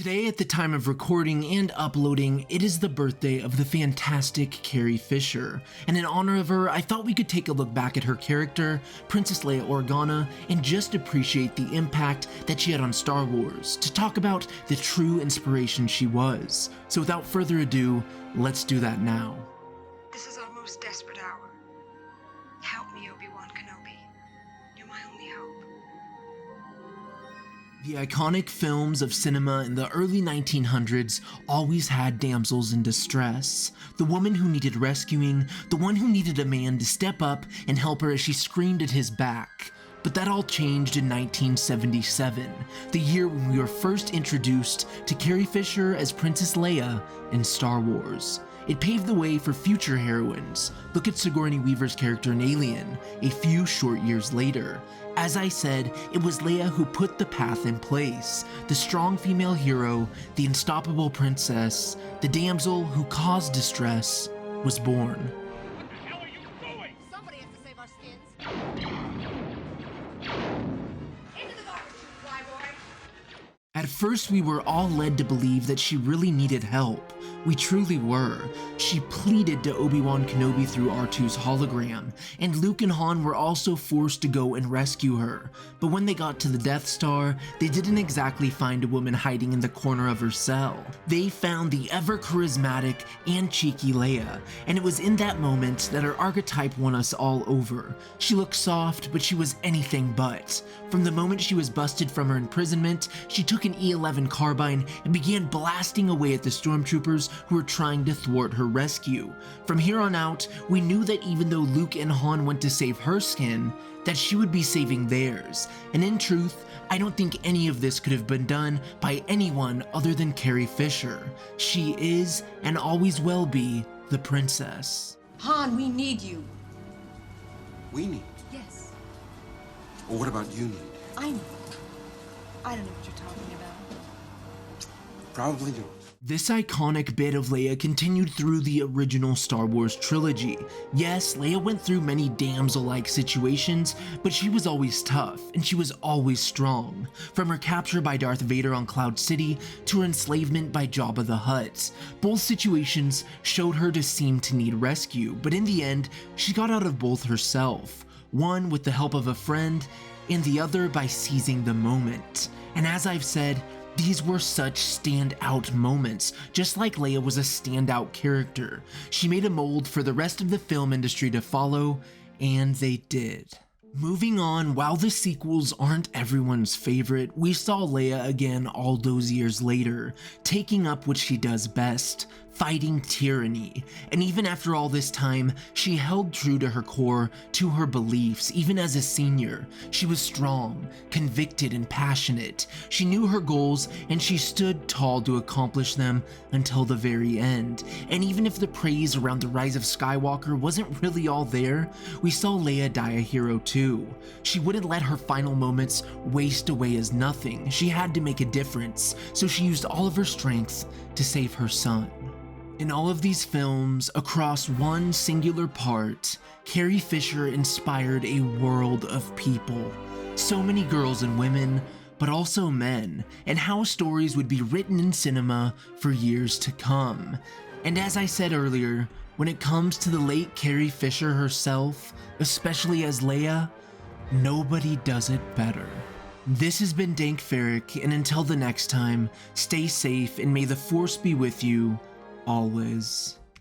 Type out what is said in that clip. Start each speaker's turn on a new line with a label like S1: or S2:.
S1: Today, at the time of recording and uploading, it is the birthday of the fantastic Carrie Fisher, and in honor of her, I thought we could take a look back at her character, Princess Leia Organa, and just appreciate the impact that she had on Star Wars, to talk about the true inspiration she was. So without further ado, let's do that now.
S2: This is our most desperate hour. Help me, Obi-Wan Kenobi. You're my only hope.
S1: The iconic films of cinema in the early 1900s always had damsels in distress. The woman who needed rescuing, the one who needed a man to step up and help her as she screamed at his back. But that all changed in 1977, the year when we were first introduced to Carrie Fisher as Princess Leia in Star Wars. It paved the way for future heroines. Look at Sigourney Weaver's character in Alien, a few short years later. As I said, it was Leia who put the path in place. The strong female hero, the unstoppable princess, the damsel who caused distress, was born.
S3: What the hell are you doing?
S4: Somebody has to save our skins. Into the garbage, flyboy.
S1: At first, we were all led to believe that she really needed help. We truly were. She pleaded to Obi-Wan Kenobi through R2's hologram, and Luke and Han were also forced to go and rescue her. But when they got to the Death Star, they didn't exactly find a woman hiding in the corner of her cell. They found the ever-charismatic and cheeky Leia, and it was in that moment that her archetype won us all over. She looked soft, but she was anything but. From the moment she was busted from her imprisonment, she took an E-11 carbine and began blasting away at the stormtroopers who were trying to thwart her rescue. From here on out, we knew that even though Luke and Han went to save her skin, that she would be saving theirs. And in truth, I don't think any of this could have been done by anyone other than Carrie Fisher. She is, and always will be, the princess.
S4: Han, we need you.
S5: We need?
S4: Yes,
S5: Or what about you need?
S4: I know. I don't know what you're talking about.
S5: Probably don't.
S1: This iconic bit of Leia continued through the original Star Wars trilogy. Yes, Leia went through many damsel-like situations, but she was always tough, and she was always strong. From her capture by Darth Vader on Cloud City to her enslavement by Jabba the Hutt. Both situations showed her to seem to need rescue, but in the end, she got out of both herself. One with the help of a friend, and the other by seizing the moment. And as I've said, these were such standout moments, just like Leia was a standout character. She made a mold for the rest of the film industry to follow, and they did. Moving on, while the sequels aren't everyone's favorite, we saw Leia again all those years later, taking up what she does best, fighting tyranny. And even after all this time, she held true to her core, to her beliefs. Even as a senior, she was strong, convicted, and passionate. She knew her goals, and she stood tall to accomplish them until the very end. And even if the praise around the rise of Skywalker wasn't really all there, we saw Leia die a hero too. She wouldn't let her final moments waste away as nothing. She had to make a difference, so she used all of her strength to save her son. In all of these films, across one singular part, Carrie Fisher inspired a world of people. So many girls and women, but also men, and how stories would be written in cinema for years to come. And as I said earlier, when it comes to the late Carrie Fisher herself, especially as Leia, nobody does it better. This has been Dank Ferrick, and until the next time, stay safe and may the Force be with you always.